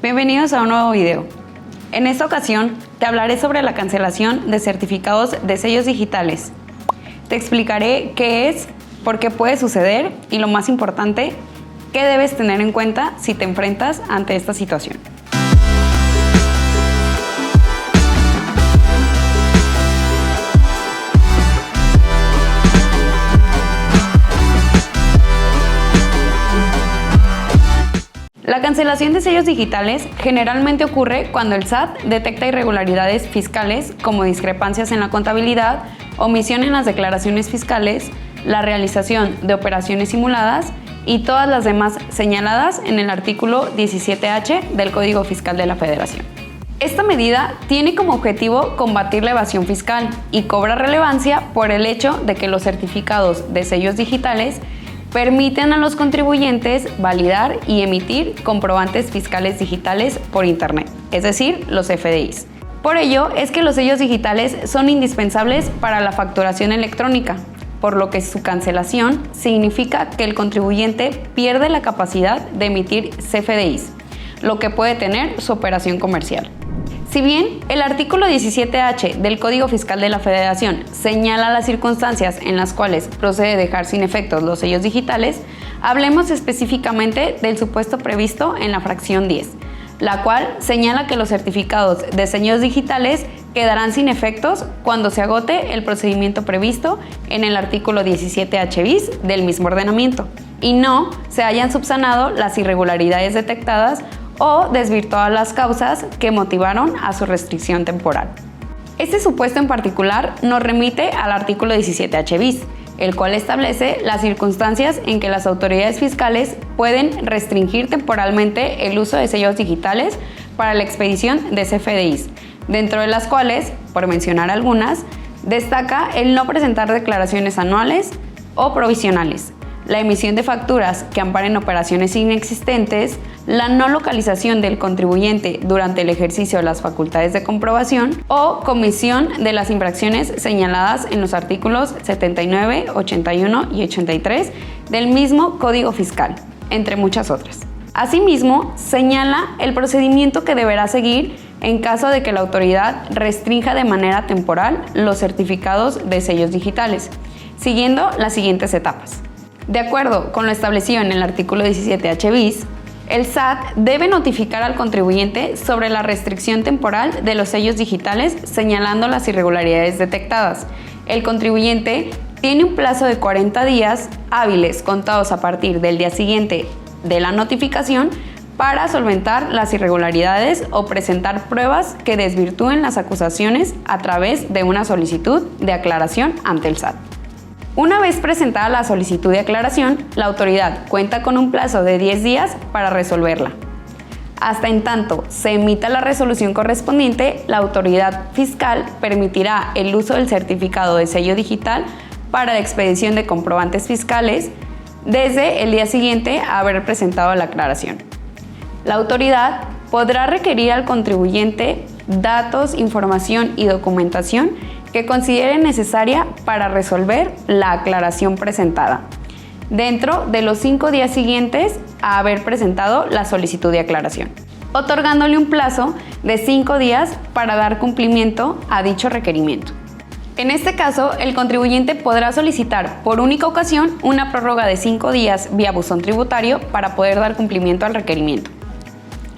Bienvenidos a un nuevo video. En esta ocasión te hablaré sobre la cancelación de certificados de sellos digitales. Te explicaré qué es, por qué puede suceder y lo más importante, qué debes tener en cuenta si te enfrentas ante esta situación. La cancelación de sellos digitales generalmente ocurre cuando el SAT detecta irregularidades fiscales como discrepancias en la contabilidad, omisión en las declaraciones fiscales, la realización de operaciones simuladas y todas las demás señaladas en el artículo 17H del Código Fiscal de la Federación. Esta medida tiene como objetivo combatir la evasión fiscal y cobra relevancia por el hecho de que los certificados de sellos digitales permiten a los contribuyentes validar y emitir comprobantes fiscales digitales por Internet, es decir, los FDIs. Por ello es que los sellos digitales son indispensables para la facturación electrónica, por lo que su cancelación significa que el contribuyente pierde la capacidad de emitir CFDIs, lo que puede tener su operación comercial. Si bien el artículo 17H del Código Fiscal de la Federación señala las circunstancias en las cuales procede dejar sin efectos los sellos digitales, hablemos específicamente del supuesto previsto en la fracción 10, la cual señala que los certificados de sellos digitales quedarán sin efectos cuando se agote el procedimiento previsto en el artículo 17H bis del mismo ordenamiento y no se hayan subsanado las irregularidades detectadas o desvirtuar las causas que motivaron a su restricción temporal. Este supuesto en particular nos remite al artículo 17H bis, el cual establece las circunstancias en que las autoridades fiscales pueden restringir temporalmente el uso de sellos digitales para la expedición de CFDIs, dentro de las cuales, por mencionar algunas, destaca el no presentar declaraciones anuales o provisionales, la emisión de facturas que amparen operaciones inexistentes, la no localización del contribuyente durante el ejercicio de las facultades de comprobación o comisión de las infracciones señaladas en los artículos 79, 81 y 83 del mismo Código Fiscal, entre muchas otras. Asimismo, señala el procedimiento que deberá seguir en caso de que la autoridad restrinja de manera temporal los certificados de sellos digitales, siguiendo las siguientes etapas. De acuerdo con lo establecido en el artículo 17H bis, el SAT debe notificar al contribuyente sobre la restricción temporal de los sellos digitales señalando las irregularidades detectadas. El contribuyente tiene un plazo de 40 días hábiles contados a partir del día siguiente de la notificación para solventar las irregularidades o presentar pruebas que desvirtúen las acusaciones a través de una solicitud de aclaración ante el SAT. Una vez presentada la solicitud de aclaración, la autoridad cuenta con un plazo de 10 días para resolverla. Hasta en tanto se emita la resolución correspondiente, la autoridad fiscal permitirá el uso del certificado de sello digital para la expedición de comprobantes fiscales desde el día siguiente a haber presentado la aclaración. La autoridad podrá requerir al contribuyente datos, información y documentación que considere necesaria para resolver la aclaración presentada, dentro de los 5 días siguientes a haber presentado la solicitud de aclaración, otorgándole un plazo de 5 días para dar cumplimiento a dicho requerimiento. En este caso, el contribuyente podrá solicitar por única ocasión una prórroga de 5 días vía buzón tributario para poder dar cumplimiento al requerimiento.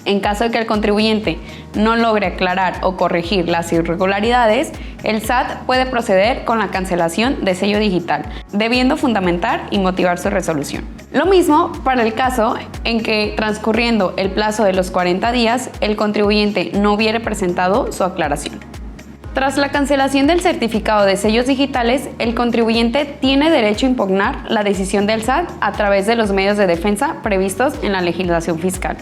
En caso de que el contribuyente no logre aclarar o corregir las irregularidades, el SAT puede proceder con la cancelación de sello digital, debiendo fundamentar y motivar su resolución. Lo mismo para el caso en que, transcurriendo el plazo de los 40 días, el contribuyente no hubiere presentado su aclaración. Tras la cancelación del certificado de sellos digitales, el contribuyente tiene derecho a impugnar la decisión del SAT a través de los medios de defensa previstos en la legislación fiscal.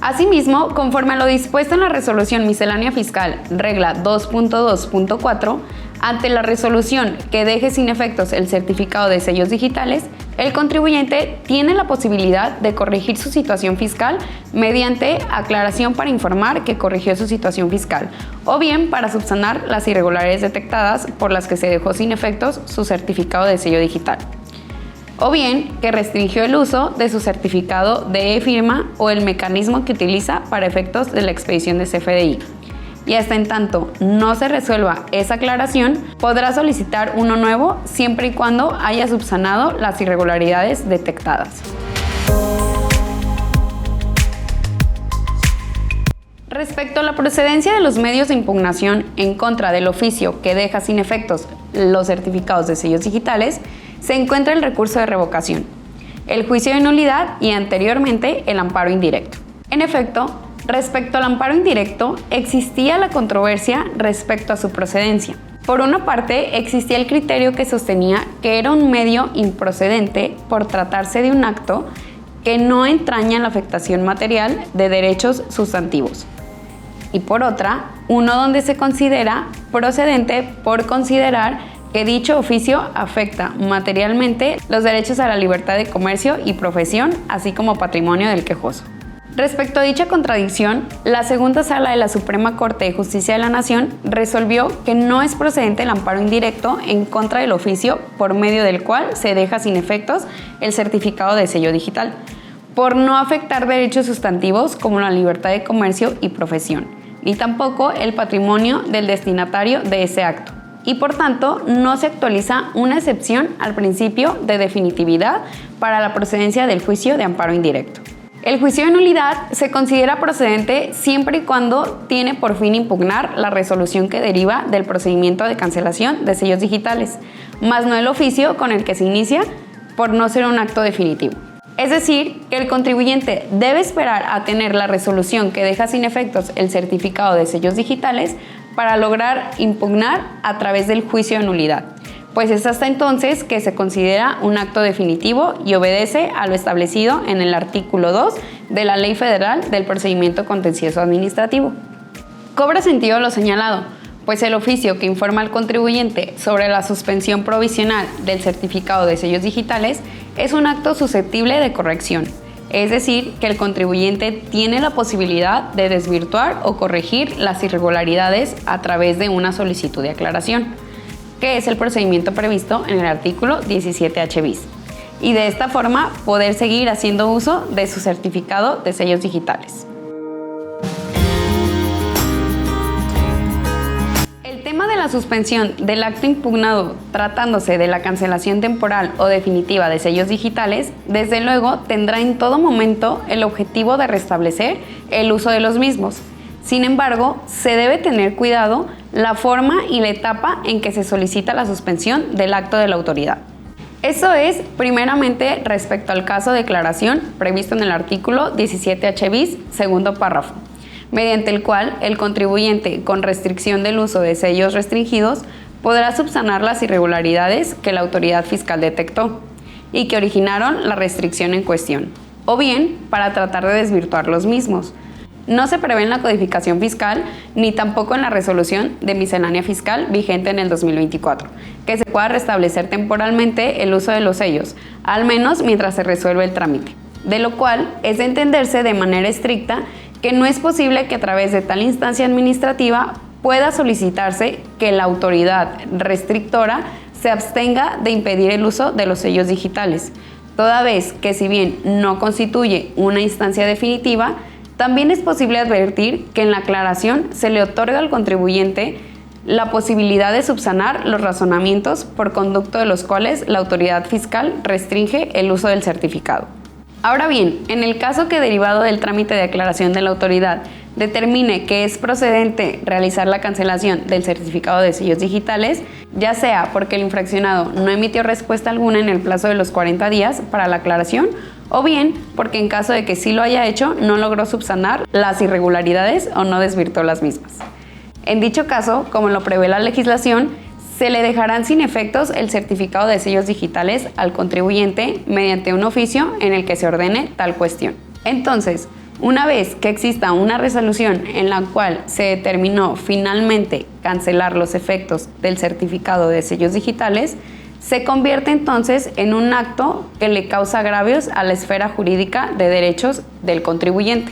Asimismo, conforme a lo dispuesto en la Resolución Miscelánea Fiscal, regla 2.2.4, ante la resolución que deje sin efectos el certificado de sellos digitales, el contribuyente tiene la posibilidad de corregir su situación fiscal mediante aclaración para informar que corrigió su situación fiscal, o bien para subsanar las irregularidades detectadas por las que se dejó sin efectos su certificado de sello digital. o bien que restringió el uso de su certificado de e-firma o el mecanismo que utiliza para efectos de la expedición de CFDI. Y hasta en tanto no se resuelva esa aclaración, podrá solicitar uno nuevo siempre y cuando haya subsanado las irregularidades detectadas. Respecto a la procedencia de los medios de impugnación en contra del oficio que deja sin efectos los certificados de sellos digitales, se encuentra el recurso de revocación, el juicio de nulidad y anteriormente el amparo indirecto. En efecto, respecto al amparo indirecto, existía la controversia respecto a su procedencia. Por una parte, existía el criterio que sostenía que era un medio improcedente por tratarse de un acto que no entraña la afectación material de derechos sustantivos. Y por otra, uno donde se considera procedente por considerar que dicho oficio afecta materialmente los derechos a la libertad de comercio y profesión, así como patrimonio del quejoso. Respecto a dicha contradicción, la segunda sala de la Suprema Corte de Justicia de la Nación resolvió que no es procedente el amparo indirecto en contra del oficio por medio del cual se deja sin efectos el certificado de sello digital, por no afectar derechos sustantivos como la libertad de comercio y profesión, ni tampoco el patrimonio del destinatario de ese acto. Y por tanto, no se actualiza una excepción al principio de definitividad para la procedencia del juicio de amparo indirecto. El juicio de nulidad se considera procedente siempre y cuando tiene por fin impugnar la resolución que deriva del procedimiento de cancelación de sellos digitales, más no el oficio con el que se inicia por no ser un acto definitivo. Es decir, que el contribuyente debe esperar a tener la resolución que deja sin efectos el certificado de sellos digitales para lograr impugnar a través del juicio de nulidad, pues es hasta entonces que se considera un acto definitivo y obedece a lo establecido en el artículo 2 de la Ley Federal del Procedimiento Contencioso Administrativo. Cobra sentido lo señalado, pues el oficio que informa al contribuyente sobre la suspensión provisional del certificado de sellos digitales es un acto susceptible de corrección, es decir, que el contribuyente tiene la posibilidad de desvirtuar o corregir las irregularidades a través de una solicitud de aclaración, que es el procedimiento previsto en el artículo 17H bis, y de esta forma poder seguir haciendo uso de su certificado de sellos digitales. El tema de la suspensión del acto impugnado tratándose de la cancelación temporal o definitiva de sellos digitales, desde luego tendrá en todo momento el objetivo de restablecer el uso de los mismos. Sin embargo, se debe tener cuidado la forma y la etapa en que se solicita la suspensión del acto de la autoridad. Eso es, primeramente, respecto al caso de declaración previsto en el artículo 17H bis, segundo párrafo, mediante el cual el contribuyente con restricción del uso de sellos restringidos podrá subsanar las irregularidades que la autoridad fiscal detectó y que originaron la restricción en cuestión, o bien para tratar de desvirtuar los mismos. No se prevé en la codificación fiscal ni tampoco en la resolución de miscelánea fiscal vigente en el 2024, que se pueda restablecer temporalmente el uso de los sellos, al menos mientras se resuelve el trámite, de lo cual es de entenderse de manera estricta que no es posible que a través de tal instancia administrativa pueda solicitarse que la autoridad restrictora se abstenga de impedir el uso de los sellos digitales, toda vez que si bien no constituye una instancia definitiva, también es posible advertir que en la aclaración se le otorga al contribuyente la posibilidad de subsanar los razonamientos por conducto de los cuales la autoridad fiscal restringe el uso del certificado. Ahora bien, en el caso que derivado del trámite de aclaración de la autoridad determine que es procedente realizar la cancelación del certificado de sellos digitales, ya sea porque el infraccionado no emitió respuesta alguna en el plazo de los 40 días para la aclaración, o bien porque en caso de que sí lo haya hecho, no logró subsanar las irregularidades o no desvirtuó las mismas. En dicho caso, como lo prevé la legislación, se le dejarán sin efectos el certificado de sellos digitales al contribuyente mediante un oficio en el que se ordene tal cuestión. Entonces, una vez que exista una resolución en la cual se determinó finalmente cancelar los efectos del certificado de sellos digitales, se convierte entonces en un acto que le causa agravios a la esfera jurídica de derechos del contribuyente,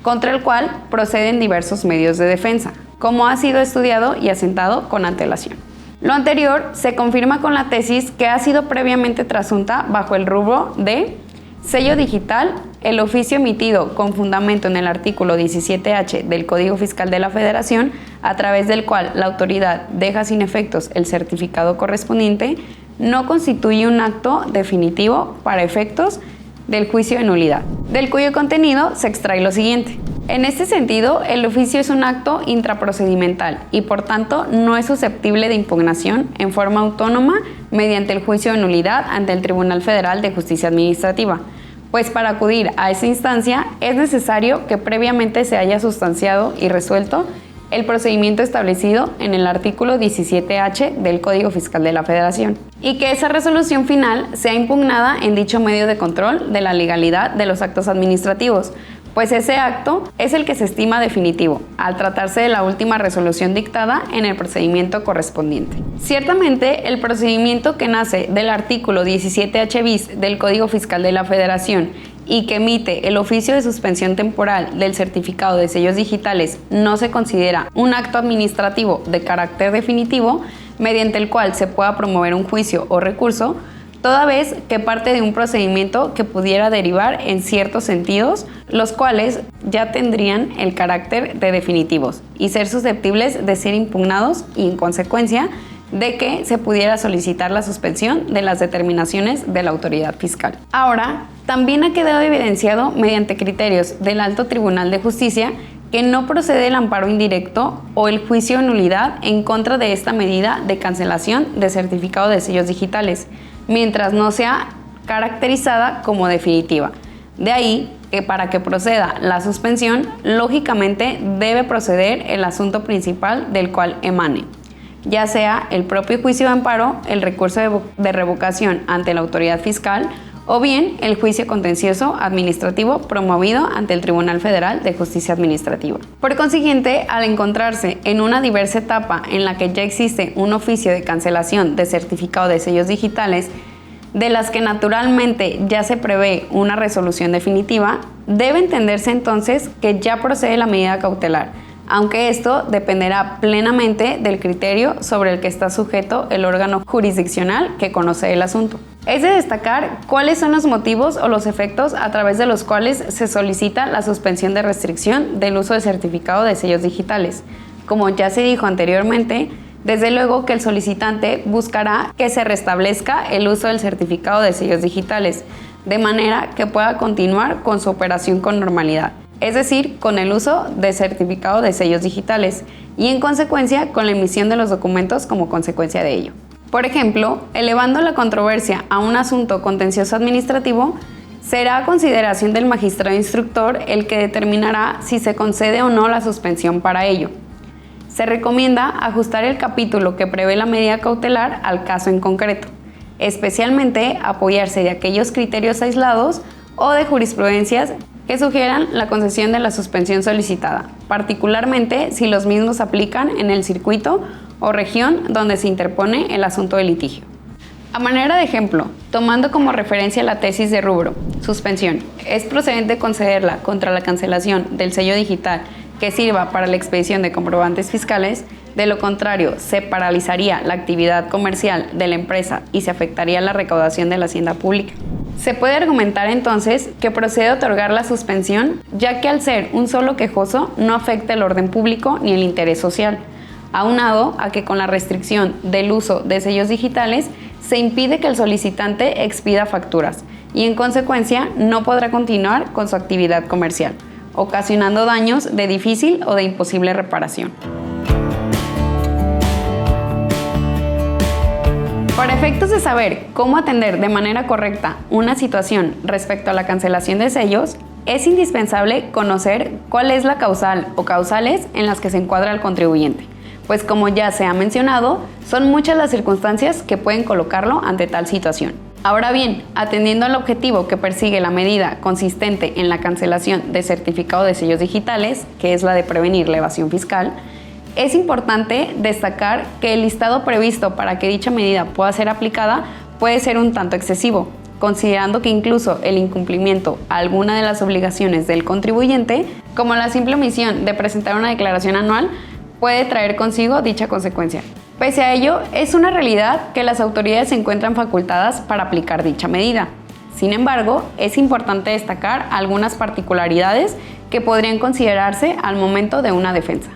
contra el cual proceden diversos medios de defensa, como ha sido estudiado y asentado con antelación. Lo anterior se confirma con la tesis que ha sido previamente trasunta bajo el rubro de sello digital, el oficio emitido con fundamento en el artículo 17H del Código Fiscal de la Federación, a través del cual la autoridad deja sin efectos el certificado correspondiente, no constituye un acto definitivo para efectos del juicio de nulidad, del cuyo contenido se extrae lo siguiente. En este sentido, el oficio es un acto intraprocedimental y por tanto no es susceptible de impugnación en forma autónoma mediante el juicio de nulidad ante el Tribunal Federal de Justicia Administrativa, pues para acudir a esa instancia es necesario que previamente se haya sustanciado y resuelto el procedimiento establecido en el artículo 17H del Código Fiscal de la Federación y que esa resolución final sea impugnada en dicho medio de control de la legalidad de los actos administrativos, pues ese acto es el que se estima definitivo, al tratarse de la última resolución dictada en el procedimiento correspondiente. Ciertamente, el procedimiento que nace del artículo 17H bis del Código Fiscal de la Federación y que emite el oficio de suspensión temporal del certificado de sellos digitales no se considera un acto administrativo de carácter definitivo mediante el cual se pueda promover un juicio o recurso, toda vez que parte de un procedimiento que pudiera derivar en ciertos sentidos, los cuales ya tendrían el carácter de definitivos y ser susceptibles de ser impugnados y en consecuencia de que se pudiera solicitar la suspensión de las determinaciones de la autoridad fiscal. Ahora, también ha quedado evidenciado mediante criterios del Alto Tribunal de Justicia que no procede el amparo indirecto o el juicio de nulidad en contra de esta medida de cancelación de certificado de sellos digitales, mientras no sea caracterizada como definitiva. De ahí que para que proceda la suspensión, lógicamente debe proceder el asunto principal del cual emane, ya sea el propio juicio de amparo, el recurso de revocación ante la autoridad fiscal o bien el juicio contencioso administrativo promovido ante el Tribunal Federal de Justicia Administrativa. Por consiguiente, al encontrarse en una diversa etapa en la que ya existe un oficio de cancelación de certificado de sellos digitales, de las que naturalmente ya se prevé una resolución definitiva, debe entenderse entonces que ya procede la medida cautelar, aunque esto dependerá plenamente del criterio sobre el que está sujeto el órgano jurisdiccional que conoce el asunto. Es de destacar cuáles son los motivos o los efectos a través de los cuales se solicita la suspensión de restricción del uso de certificado de sellos digitales. Como ya se dijo anteriormente, desde luego que el solicitante buscará que se restablezca el uso del certificado de sellos digitales, de manera que pueda continuar con su operación con normalidad, es decir, con el uso de certificado de sellos digitales y en consecuencia con la emisión de los documentos como consecuencia de ello. Por ejemplo, elevando la controversia a un asunto contencioso administrativo, será a consideración del magistrado instructor el que determinará si se concede o no la suspensión para ello. Se recomienda ajustar el capítulo que prevé la medida cautelar al caso en concreto, especialmente apoyarse de aquellos criterios aislados o de jurisprudencias que sugieran la concesión de la suspensión solicitada, particularmente si los mismos aplican en el circuito o región donde se interpone el asunto de litigio. A manera de ejemplo, tomando como referencia la tesis de rubro, suspensión, es procedente concederla contra la cancelación del sello digital que sirva para la expedición de comprobantes fiscales, de lo contrario, se paralizaría la actividad comercial de la empresa y se afectaría la recaudación de la hacienda pública. Se puede argumentar entonces que procede otorgar la suspensión, ya que al ser un solo quejoso no afecta el orden público ni el interés social, aunado a que con la restricción del uso de sellos digitales se impide que el solicitante expida facturas y en consecuencia no podrá continuar con su actividad comercial, ocasionando daños de difícil o de imposible reparación. Para efectos de saber cómo atender de manera correcta una situación respecto a la cancelación de sellos, es indispensable conocer cuál es la causal o causales en las que se encuadra el contribuyente, pues como ya se ha mencionado, son muchas las circunstancias que pueden colocarlo ante tal situación. Ahora bien, atendiendo al objetivo que persigue la medida consistente en la cancelación de certificado de sellos digitales, que es la de prevenir la evasión fiscal, es importante destacar que el listado previsto para que dicha medida pueda ser aplicada puede ser un tanto excesivo, considerando que incluso el incumplimiento a alguna de las obligaciones del contribuyente, como la simple omisión de presentar una declaración anual, puede traer consigo dicha consecuencia. Pese a ello, es una realidad que las autoridades se encuentran facultadas para aplicar dicha medida. Sin embargo, es importante destacar algunas particularidades que podrían considerarse al momento de una defensa.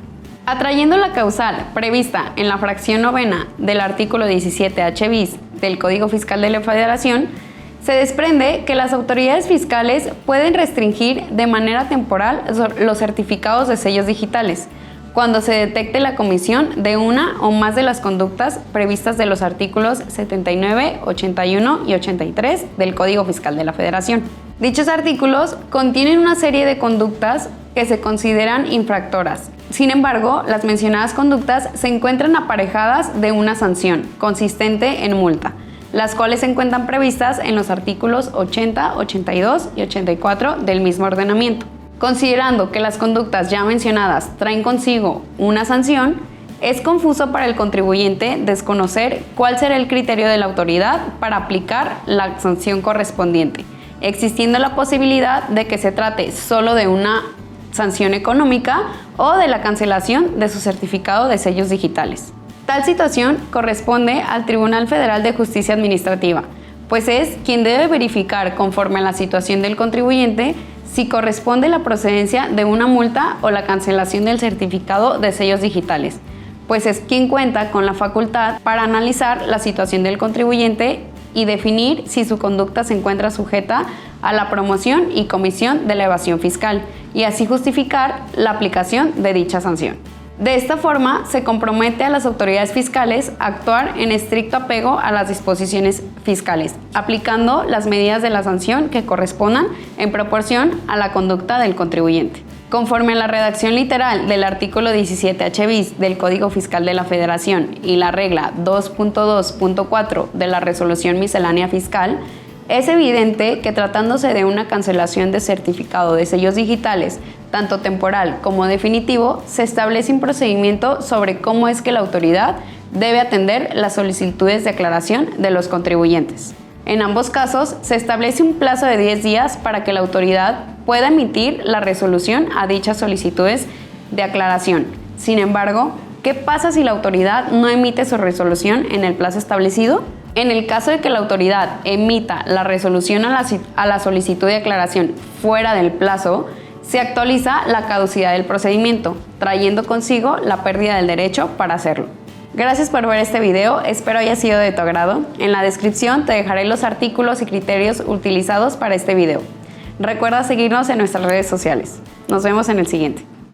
Atrayendo la causal prevista en la fracción novena del artículo 17H bis del Código Fiscal de la Federación, se desprende que las autoridades fiscales pueden restringir de manera temporal los certificados de sellos digitales cuando se detecte la comisión de una o más de las conductas previstas de los artículos 79, 81 y 83 del Código Fiscal de la Federación. Dichos artículos contienen una serie de conductas que se consideran infractoras. Sin embargo, las mencionadas conductas se encuentran aparejadas de una sanción consistente en multa, las cuales se encuentran previstas en los artículos 80, 82 y 84 del mismo ordenamiento. Considerando que las conductas ya mencionadas traen consigo una sanción, es confuso para el contribuyente desconocer cuál será el criterio de la autoridad para aplicar la sanción correspondiente, existiendo la posibilidad de que se trate solo de una sanción económica o de la cancelación de su certificado de sellos digitales. Tal situación corresponde al Tribunal Federal de Justicia Administrativa, pues es quien debe verificar, conforme a la situación del contribuyente, si corresponde la procedencia de una multa o la cancelación del certificado de sellos digitales, pues es quien cuenta con la facultad para analizar la situación del contribuyente y definir si su conducta se encuentra sujeta a la promoción y comisión de la evasión fiscal, y así justificar la aplicación de dicha sanción. De esta forma, se compromete a las autoridades fiscales a actuar en estricto apego a las disposiciones fiscales, aplicando las medidas de la sanción que correspondan en proporción a la conducta del contribuyente. Conforme a la redacción literal del artículo 17H bis del Código Fiscal de la Federación y la regla 2.2.4 de la Resolución Miscelánea Fiscal, es evidente que tratándose de una cancelación de certificado de sellos digitales, tanto temporal como definitivo, se establece un procedimiento sobre cómo es que la autoridad debe atender las solicitudes de aclaración de los contribuyentes. En ambos casos, se establece un plazo de 10 días para que la autoridad pueda emitir la resolución a dichas solicitudes de aclaración. Sin embargo, ¿qué pasa si la autoridad no emite su resolución en el plazo establecido? En el caso de que la autoridad emita la resolución a la solicitud de aclaración fuera del plazo, se actualiza la caducidad del procedimiento, trayendo consigo la pérdida del derecho para hacerlo. Gracias por ver este video, espero haya sido de tu agrado. En la descripción te dejaré los artículos y criterios utilizados para este video. Recuerda seguirnos en nuestras redes sociales. Nos vemos en el siguiente.